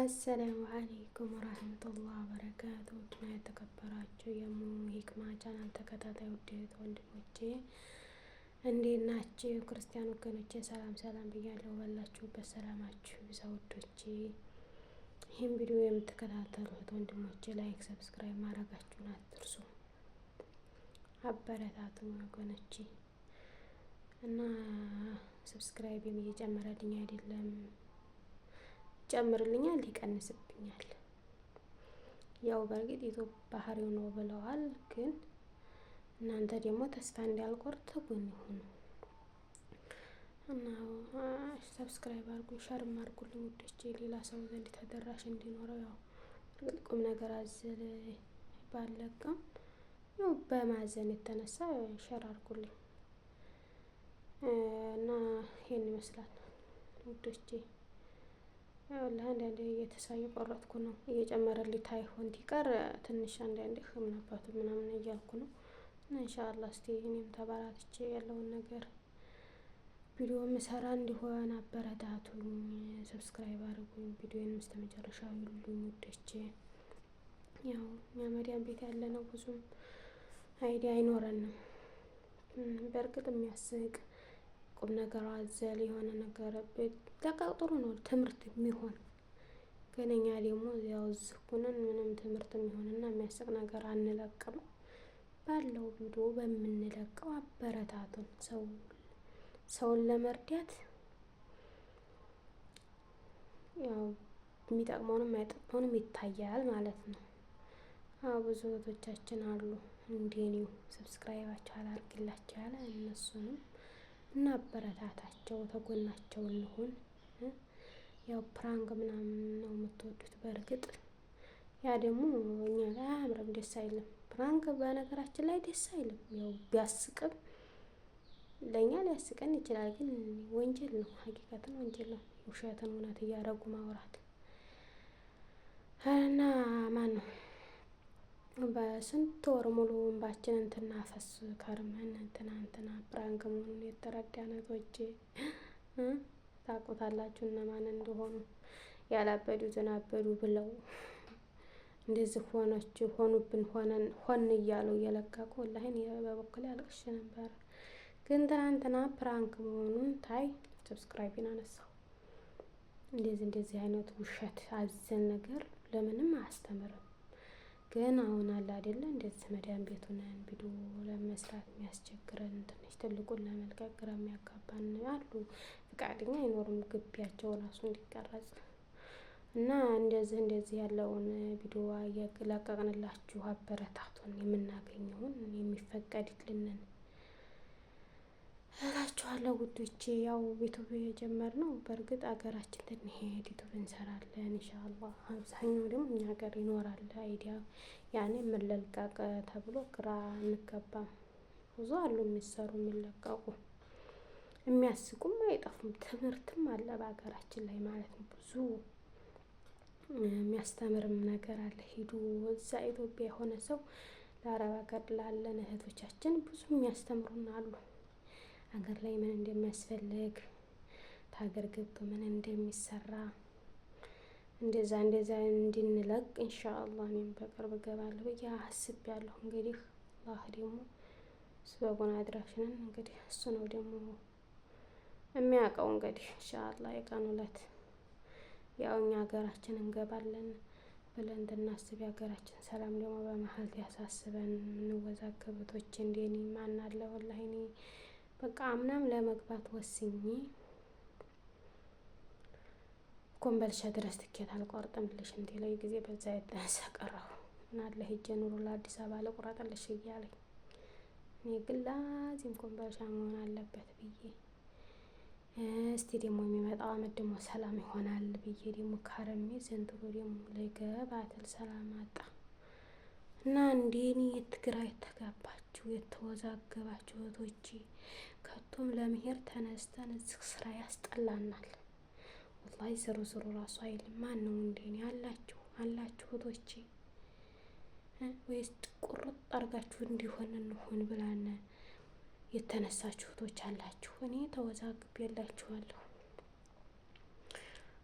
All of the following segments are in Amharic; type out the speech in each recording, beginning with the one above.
አሰላሙ አለይኩም ወራህመቱላሂ ወበረካቱ። ውድና የተከበራችሁ የሙ ሂክማ ቻናል ተከታታይ ውድ ወንድሞቼ እንዴት ናችሁ? ክርስቲያን ወገኖቼ ሰላም ሰላም ብያለሁ። ባላችሁበት ሰላማችሁ ይብዛ ውዶቼ። ይህን ቪዲዮ የምትከታተሉት ወንድሞቼ ላይክ፣ ሰብስክራይብ ማድረጋችሁን አትርሱ። አበረታቱ ወገኖቼ እና ሰብስክራይብም እየጨመረልኝ አይደለም፣ ጨምርልኛል ይቀንስብኛል። ያው በርግጥ ዩቲዩብ ባህሪው ነው ብለዋል፣ ግን እናንተ ደግሞ ተስፋ እንዳልቆርጥ ጎን ሁኑ እና ሰብስክራይብ አድርጉ፣ ሸርም አድርጉልኝ ውዶቼ፣ ሌላ ሰው ዘንድ ተደራሽ እንዲኖረው። ያው እርግጥ ቁም ነገር አዘል ባለቀም ያው በማዘን የተነሳ ሸር አድርጉልኝ እና ይሄን ይመስላል ውዶቼ። ለአንዳንዴ እየተሳ እየቆረጥኩ ነው፣ እየጨመረልኝ ታይሆን ቲቀር ትንሽ አንዳንዴ ህምናባቱ ምናምን እያልኩ ነው። እና ኢንሻአላህ እስቲ እኔም ተባራትቼ ያለውን ነገር ቪዲዮ ምሰራ እንዲሆን አበረታቱኝ፣ ሰብስክራይብ አድርጉኝ፣ ቪዲዮን እስከ መጨረሻው ይሉኝ ውዶቼ። ያው እኛ መዲያም ቤት ያለ ነው ብዙም አይዲያ አይኖረንም። በእርግጥ የሚያስቅ ቁም ነገር አዘል የሆነ ነገር በቃ ጥሩ ነው ትምህርት የሚሆን፣ ግን እኛ ደግሞ ያው እዚህ ሆነን ምንም ትምህርት የሚሆንና የሚያስቅ ነገር አንለቅም። ባለው ቪዲዮ በምንለቀው አበረታቱን። ሰውን ለመርዳት ያው የሚጠቅመውንም የማይጠቅመውንም ይታያል ማለት ነው። ብዙ እህቶቻችን አሉ እንደኔው ሰብስክራይባቸው አላርግላቸው ያለ፣ እነሱንም እና አበረታታቸው፣ ተጎናቸው እንሁን። ያው ፕራንክ ምናምን ነው የምትወዱት፣ በእርግጥ ያ ደግሞ እኛ ላይ አያምርም፣ ደስ አይልም። ፕራንክ በነገራችን ላይ ደስ አይልም። ያው ቢያስቅም ለእኛ ሊያስቀን ይችላል፣ ግን ወንጀል ነው፣ ሀቂቀትን ወንጀል ነው። ውሸትን እውነት እያደረጉ ማውራት እና ማን ነው በስንት ወር ሙሉ እንባችንን ትናፈስ ከርመን ትናንትና ፕራንክ መሆኑን የተረዳን እህቶቼ ታውቁታላችሁ እነማን እንደሆኑ። ያላበዱትን አበዱ ብለው እንደዚህ ሆኑብን ሆን እያሉ እየለቀቁ ወላሂ እኔ በበኩሌ አልቅሼ ነበር። ግን ትናንትና ፕራንክ መሆኑን ታይ ሰብስክራይቢን አነሳው። እንደዚህ አይነት ውሸት አዘል ነገር ለምንም አያስተምርም። ግን አሁን አለ አይደለ እንደዚህ መዳም ቤት ሆነን ቪዲዮ ለመስራት የሚያስቸግረን ትንሽ ትልቁን ለመልቀቅ ግራ የሚያጋባን አሉ። ፍቃደኛ አይኖርም ግቢያቸው ራሱ እንዲቀረጽ እና እንደዚህ ያለውን ቪዲዮ እየለቀቅንላችሁ አበረታቱን። የምናገኘውን የሚፈቀድልንን እላችኋለሁ ውዶቼ። ያው ዩቲዩብ የጀመርነው በእርግጥ አገራችን ትንሄድ ዩቲዩብ እንሰራለን ኢንሻአላህ። አብዛኛው ደግሞ እኛ ሀገር ይኖራል አይዲያ ያኔ የምንለቀቅ ተብሎ ግራ እንገባም። ብዙ አሉ የሚሰሩ የሚለቀቁ የሚያስቁም አይጠፉም። ትምህርትም አለ በሀገራችን ላይ ማለት ነው። ብዙ የሚያስተምርም ነገር አለ። ሂዱ እዛ ኢትዮጵያ የሆነ ሰው ለአረብ ሀገር ላለን እህቶቻችን ብዙ የሚያስተምሩን አሉ። ሀገር ላይ ምን እንደሚያስፈልግ ከሀገር ገብቶ ምን እንደሚሰራ እንደዛ እንድንለቅ ኢንሻአላህ እኔም በቅርብ እገባለሁ ብዬ አስቤያለሁ። እንግዲህ አላህ ደግሞ ስበቡን አድራሽንን እንግዲህ እሱ ነው ደግሞ የሚያውቀው። እንግዲህ ኢንሻአላህ የቀን ውለት ያው እኛ ሀገራችን እንገባለን ብለን እንድናስብ የሀገራችን ሰላም ደግሞ በመሀል ያሳስበን እንወዛገብቶች እንደኔ ማን አለ ወላሂ እኔ በቃ አምናም ለመግባት ወስኜ ኮምበልሻ ድረስ ትኬት አልቆርጥምልሽ እንዴ ላይ ጊዜ በዛ የተነሳ ቀረሁ እና ለሄጄ ኑሮ ለአዲስ አበባ ልቁረጥልሽ እያለኝ እኔ ግን ላዚም ኮምበልሻ መሆን አለበት ብዬ እስቲ ደግሞ የሚመጣው አመት ደግሞ ሰላም ይሆናል ብዬ ደግሞ ካረሜ ዘንድሮ ደግሞ ለገባትል ሰላም አጣ እና እንደኔ የትግራ የተጋባችሁ የተወዛገባችሁ እህቶቼ ከቶም ለመሄድ ተነስተን እዚህ ስራ ያስጠላናል። ወላሂ ዝሩ ራሱ አይልም። ማን ነው እንደኔ አላችሁ እህቶቼ ወይስ ቁርጥ አርጋችሁ እንሆን ብላን የተነሳችሁ እህቶች አላችሁ። እኔ ተወዛግቤላችኋለሁ።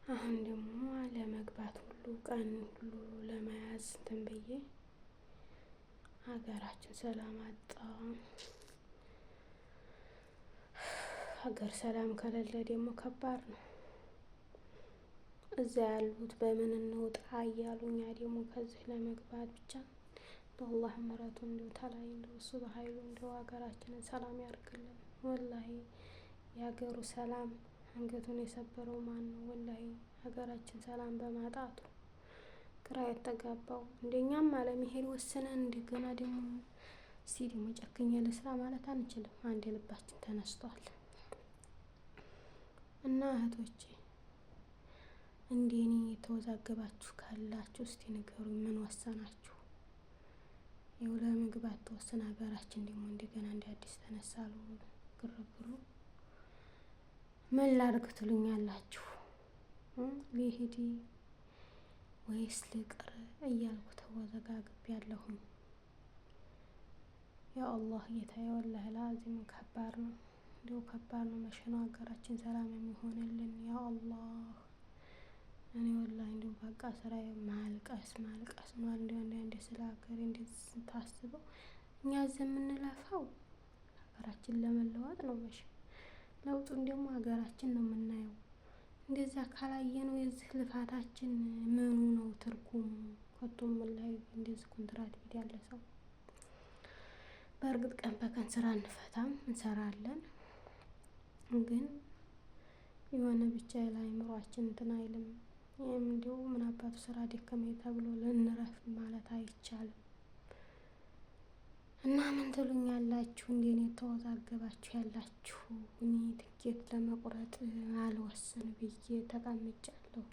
አሁን ደግሞ ለመግባት ቀን ሁሉ ለመያዝ እንትን ብዬ ሀገራችን ሰላም አጣ። ሀገር ሰላም ከሌለ ደግሞ ከባድ ነው። እዛ ያሉት በምን እንውጣ እያሉ እኛ ደግሞ ከዚህ ለመግባት ብቻ በአላህ ምሕረቱ እንዲሁ ተላይ እንደው እሱ በኃይሉ እንደው ሀገራችንን ሰላም ያርግልን። ወላሂ የሀገሩ ሰላም አንገቱን የሰበረው ማን ነው? ወላሂ ሀገራችን ሰላም በማጣቱ ግራ የተጋባው እንደኛም አለመሄድ ወስነን እንደገና ደግሞ እስቲ ደግሞ ጨክኜ ልስራ ማለት አንችልም። አንዴ ልባችን ተነስቷል። እና እህቶቼ እንደኔ የተወዛገባችሁ ካላችሁ እስቲ ንገሩኝ፣ ምን ወሰናችሁ? ይኸው ለመግባት ተወሰነ ሀገራችን ደግሞ እንደገና እንደ አዲስ ተነሳሉ ግርግሩ። ምን ላድርግ ትሉኛላችሁ? ልሂድ ወይስ ልቅር እያልኩ ተወዘጋግቤያለሁኝ። ያ አላህ ጌታዬ ወላሂ ላዚም ከባድ ነው፣ እንዲሁ ከባድ ነው። መቼ ነው ሀገራችን ሰላም የሚሆንልን? ያ አላህ እኔ ወላሂ እንዲሁ በቃ ስራዬ ማልቀስ ነው። አንዳንዴ ስለ ሀገሬ እንደዚህ ታስበው እኛ እዚህ የምንለፋው ሀገራችን ለመለወጥ ነው። መቼ ለውጡን ደግሞ ሀገራችን ነው የምናየው። እንደዛ ካላየነው የዚህ ልፋታችን ምኑ ነው ትርጉሙ? ከቶም ላይ እንደዚህ ኮንትራት ቤት ያለ ሰው በእርግጥ ቀን በቀን ስራ እንፈታም እንሰራለን፣ ግን የሆነ ብቻ ለአእምሯችን እንትን አይልም። ይህም እንዲሁ ምን አባቱ ስራ ደከመኝ ተብሎ ልንረፍ ማለት አይቻልም። እና ምን ትሉኛላችሁ? እንደኔ ተወዛገባችሁ ያላችሁ? እኔ ትኬት ለመቁረጥ አልወስን ብዬ ተቀምጫለሁ።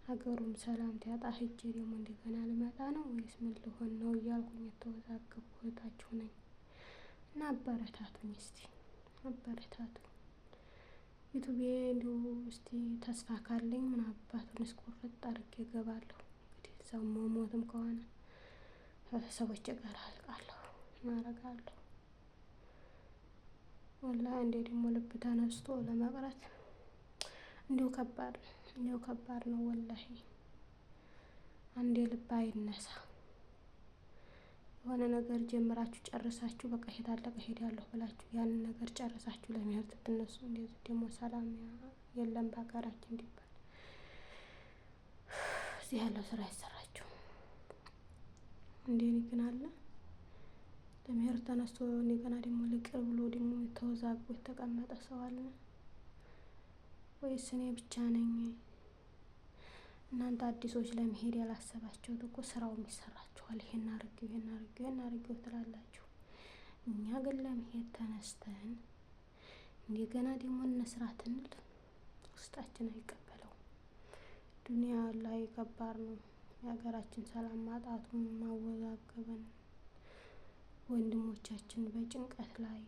ሀገሩም ሰላም ሲያጣ ሂጄ ደግሞ እንደገና ልመጣ ነው ወይስ ምን ልሆን ነው እያልኩኝ የተወዛገብኩ እህታችሁ ነኝ። እና አበረታቱኝ፣ እስቲ አበረታቱኝ። ዩቱቤ እንዲሁ እስቲ ተስፋ ካለኝ ምን አባቱን እስቆርጥ አድርጌ እገባለሁ። እንግዲህ እዛው መሞትም ከሆነ ከቤተሰቦቼ ጋር አልቃለሁ እናረጋለሁ። ወላሂ እንዴ ደግሞ ልብ ተነስቶ ለመቅረት እንዲሁ ከባድ ነው ወላሂ። አንዴ ልብ አይነሳ። የሆነ ነገር ጀምራችሁ ጨርሳችሁ በቃ ሄዳለሁ ሄዳለሁ ብላችሁ ያንን ነገር ጨርሳችሁ ለመሄድ ስትነሱ እንደዚህ ደግሞ ሰላም የለም በሀገራችን እንዲባል እዚህ ያለው ስራ አይሰራችሁም። እንደኔ ግን አለ ለመሄድ ተነስቶ እንደገና ደግሞ ልቅር ብሎ ደግሞ ተወዛግቦ የተቀመጠ ሰው አለ ወይስ እኔ ብቻ ነኝ? እናንተ አዲሶች ለመሄድ ያላሰባችሁት እኮ ስራውም ይሰራችኋል። ይሄን አድርጊው ትላላችሁ። እኛ ግን ለመሄድ ተነስተን እንደገና ደግሞ እንስራት እንል ውስጣችን አይቀበለውም። ዱንያ ላይ ከባድ ነው። የሀገራችን ሰላም ማጣቱን ማወዛገበን፣ ወንድሞቻችን በጭንቀት ላይ፣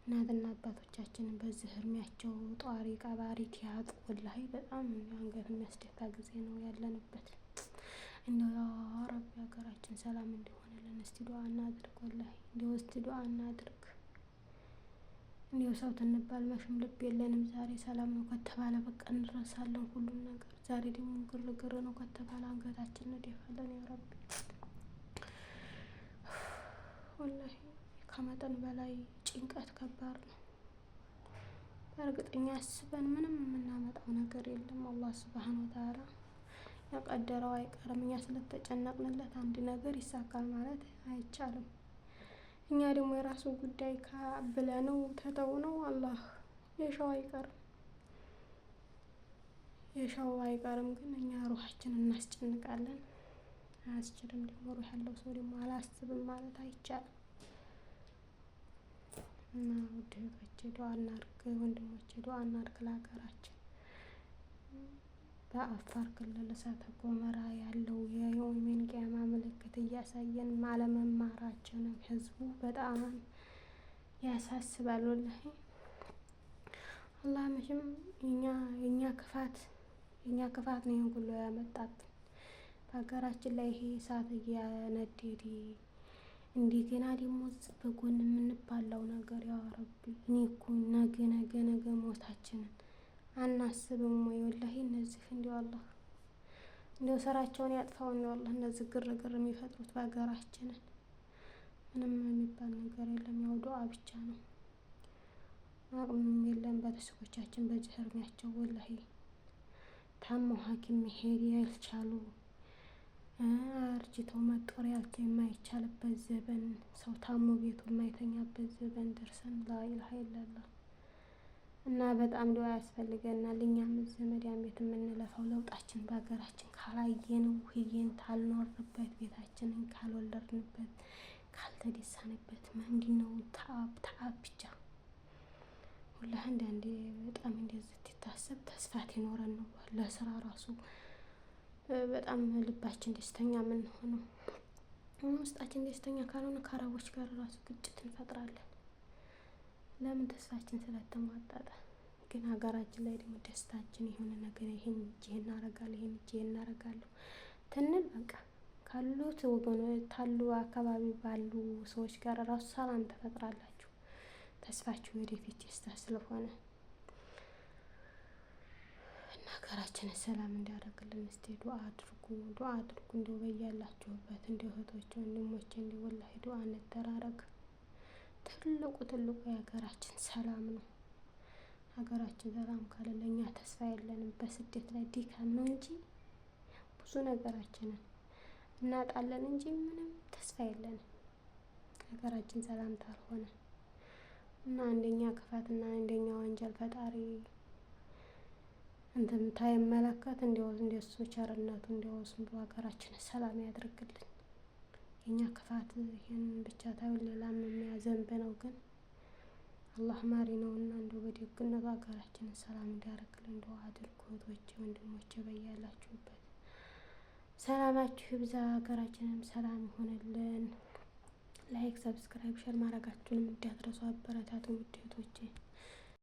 እናትና አባቶቻችንን በዚህ እድሜያቸው ጧሪ ቀባሪ ያጡ ወላሂ በጣም አንገት የሚያስደፋ ጊዜ ነው ያለንበት። እንደው ያ ረቢ ሀገራችን ሰላም እንዲሆንልን እስቲ ዱዓ እናድርግ። ወላሂ እንደው እስቲ ዱዓ እናድርግ። እንደው ሰው ትንባል መቼም ልብ የለንም። ዛሬ ሰላም ነው ከተባለ በቃ እንረሳለን ሁሉም ነገር። ዛሬ ደግሞ ግርግር ነው ከተባለ አንገታችን እንደፋለን። ያ ረቢ ወላሂ ከመጠን በላይ ጭንቀት ከባድ ነው። በእርግጠኛ አስበን ምንም የምናመጣው ነገር የለም። አላህ ሱብሃነሁ ወተዓላ ያቀደረው አይቀርም። እኛ ስለተጨነቅንለት አንድ ነገር ይሳካል ማለት አይቻልም። እኛ ደግሞ የራሱ ጉዳይ ብለነው ተተውነው አላህ የሻው አይቀርም። ግን እኛ ሩሃችንን እናስጨንቃለን። አያስችልም። ደግሞ ሩህ ያለው ሰው ደግሞ አላስብም ማለት አይቻልም። እና ውድ እህቶቼ ዱዓ እናድርግ፣ ወንድሞቼ ዱዓ እናድርግ ለሀገራችን። በአፋር ክልል እሳተ ገሞራ ያለው የየውመል ቂያማ ምልክት እያሳየን አለመማራችን ህዝቡ በጣም ያሳስባል። ወላሂ አላህ መቼም የኛ ክፋት ነው ይሄን ሁሉ ያመጣብን። በሀገራችን ላይ ይሄ እሳት እያነደደ እንደገና ደግሞ በጎን የምንባለው ነገር ያ ረቢ እኔ እኮ ነገ ሞታችንን አናስብም ወይ? ወላሂ እነዚህ እንዲያው አላህ እንደው ስራቸውን ያጥፋው ነው አላህ። እነዚህ ግርግር የሚፈጥሩት በሀገራችንን ምንም የሚባል ነገር የለም። ያው ዱዓ ብቻ ነው። አቅምም የለም። ቤተሰቦቻችን በዚህ እድሜያቸው ወላሂ ታመው ሐኪም መሄድ ያልቻሉ አርጅተው መጦሪያ የማይቻልበት ዘበን፣ ሰው ታሞ ቤቱ የማይተኛበት ዘበን ደርሰን ላኢላሀ ኢለላህ እና በጣም ዱዓ ያስፈልገናል። እኛም ዘመዳን ቤት የምንለፋው ለውጣችን በሀገራችን ካላየነው ህየን ካልኖርንበት ቤታችንን ካልወለድንበት ካልተደሳንበት ምንድነው ተአብ ብቻ ሁላ አንዳንዴ በጣም እንደዚህ ሲታሰብ ተስፋት ይኖረን ነው። ለስራ ራሱ በጣም ልባችን ደስተኛ የምንሆነው ውስጣችን ደስተኛ ካልሆነ ከአረቦች ጋር ራሱ ግጭት እንፈጥራለን። ለምን? ተስፋችን ስለተሟጠጠ። ግን ሀገራችን ላይ ደግሞ ደስታችን የሆነ ነገር ይሄን እጅ እናረጋለሁ ይሄን እጅ እናረጋለሁ ትንል በቃ ካሉት ወገኖች ካሉ አካባቢ ባሉ ሰዎች ጋር ራሱ ሰላም ተፈጥራላችሁ። ተስፋችሁ ወደፊት ደስታ ስለሆነ እና ሀገራችንን ሰላም እንዲያደርግልን እስቲ ዱዓ አድርጉ፣ ዱዓ አድርጉ። እንደው በያላችሁበት እንደው እህቶቼ ወንድሞቼ እንደው ወላሂ ዱዓ እንደራረግ። ትልቁ የሀገራችን ሰላም ነው። ሀገራችን ሰላም ካለ ለኛ ተስፋ የለንም። በስደት ላይ ድካም ነው እንጂ ብዙ ነገራችንን እናጣለን እንጂ ምንም ተስፋ የለንም ሀገራችን ሰላም ካልሆነ። እና አንደኛ ክፋትና አንደኛ ወንጀል ፈጣሪ እንትን ታይመለከት እንደሱ ቸርነቱ ዝም ብሎ ሀገራችን ሰላም ያድርግልን። የኛ ክፋት ይሄን ብቻ ታዩ ሌላም የሚያዘንብ ነው። ግን አላህ ማሪ ነውና እንደው በደግነቱ ሀገራችንን ሰላም እንዲያደርግልን ዱዓ አድርጉ እህቶቼ ወንድሞቼ። በያላችሁበት ሰላማችሁ ይብዛ፣ ሀገራችንም ሰላም ይሆንልን። ላይክ፣ ሰብስክራይብ፣ ሼር ማድረጋችሁንም እንዳትረሱ። አበረታቱ ውድ እህቶቼ።